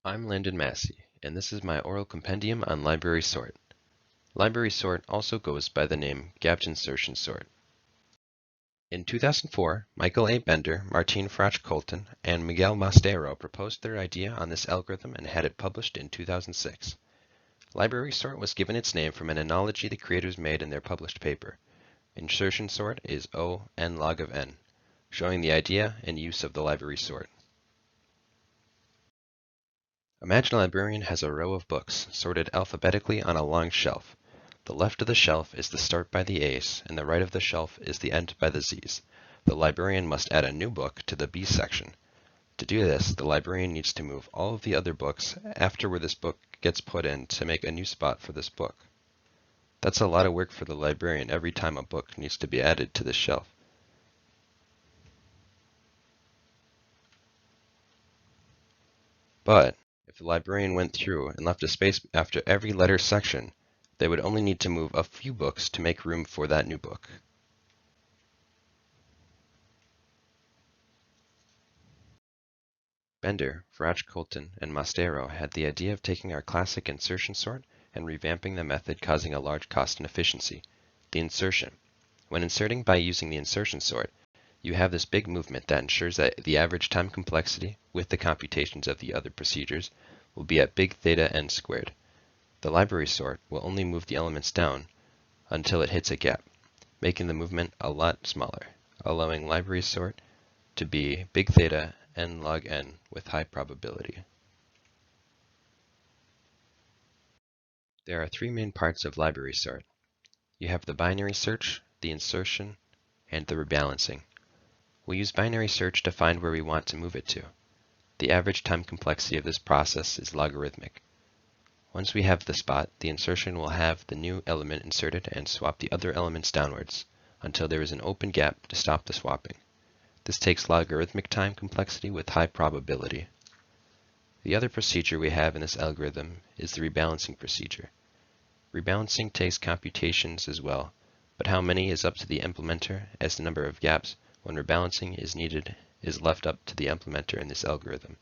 I'm Landon Massey, and this is my oral compendium on library sort. Library sort also goes by the name gapped insertion sort. In 2004, Michael A. Bender, Martin Frach-Colton, and Miguel Mastero proposed their idea on this algorithm and had it published in 2006. Library sort was given its name from an analogy the creators made in their published paper. Insertion sort is O n log of n, showing the idea and use of the library sort. Imagine a librarian has a row of books sorted alphabetically on a long shelf. The left of the shelf is the start by the A's, and the right of the shelf is the end by the Z's. The librarian must add a new book to the B section. To do this, the librarian needs to move all of the other books after where this book gets put in to make a new spot for this book. That's a lot of work for the librarian every time a book needs to be added to this shelf. But if the librarian went through and left a space after every letter section, they would only need to move a few books to make room for that new book. Bender, Frach-Colton, and Mastero had the idea of taking our classic insertion sort and revamping the method causing a large cost and efficiency, the insertion. When inserting by using the insertion sort, you have this big movement that ensures that the average time complexity, with the computations of the other procedures, will be at big theta n squared. The library sort will only move the elements down until it hits a gap, making the movement a lot smaller, allowing library sort to be big theta n log n with high probability. There are three main parts of library sort. You have the binary search, the insertion, and the rebalancing. We use binary search to find where we want to move it to. The average time complexity of this process is logarithmic. Once we have the spot, the insertion will have the new element inserted and swap the other elements downwards until there is an open gap to stop the swapping. This takes logarithmic time complexity with high probability. The other procedure we have in this algorithm is the rebalancing procedure. Rebalancing takes computations as well, but how many is up to the implementer, as the number of gaps when rebalancing is needed is left up to the implementer in this algorithm.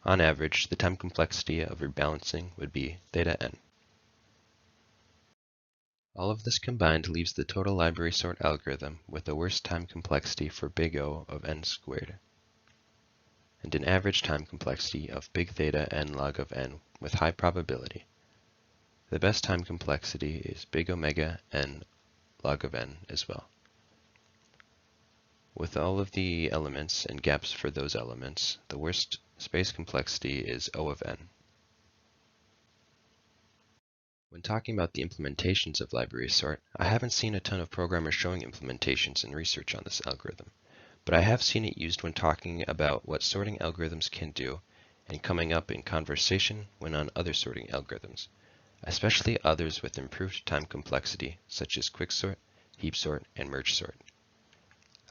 On average, the time complexity of rebalancing would be theta n. All of this combined leaves the total library sort algorithm with the worst time complexity for big O of n squared, and an average time complexity of big theta n log of n with high probability. The best time complexity is big omega n log of n as well. With all of the elements and gaps for those elements, the worst space complexity is O of n. When talking about the implementations of library sort, I haven't seen a ton of programmers showing implementations and research on this algorithm, but I have seen it used when talking about what sorting algorithms can do and coming up in conversation when on other sorting algorithms, especially others with improved time complexity such as quicksort, heap sort, and merge sort.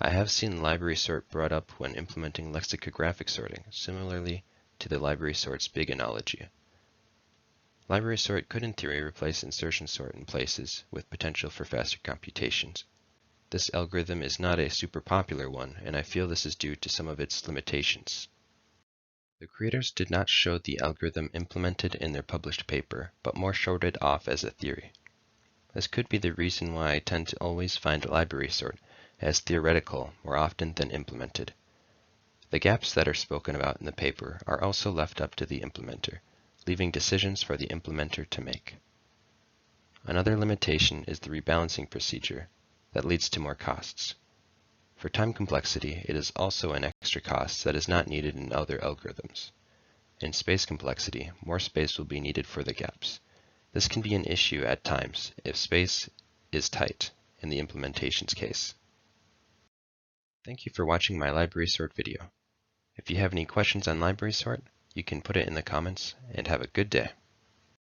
I have seen library sort brought up when implementing lexicographic sorting, similarly to the library sort's big analogy. Library sort could in theory replace insertion sort in places with potential for faster computations. This algorithm is not a super popular one, and I feel this is due to some of its limitations. The creators did not show the algorithm implemented in their published paper, but more showed it off as a theory. This could be the reason why I tend to always find library sort as theoretical more often than implemented. The gaps that are spoken about in the paper are also left up to the implementer, leaving decisions for the implementer to make. Another limitation is the rebalancing procedure that leads to more costs. For time complexity, it is also an extra cost that is not needed in other algorithms. In space complexity, more space will be needed for the gaps. This can be an issue at times if space is tight in the implementation's case. Thank you for watching my library sort video. If you have any questions on library sort, you can put it in the comments, and have a good day.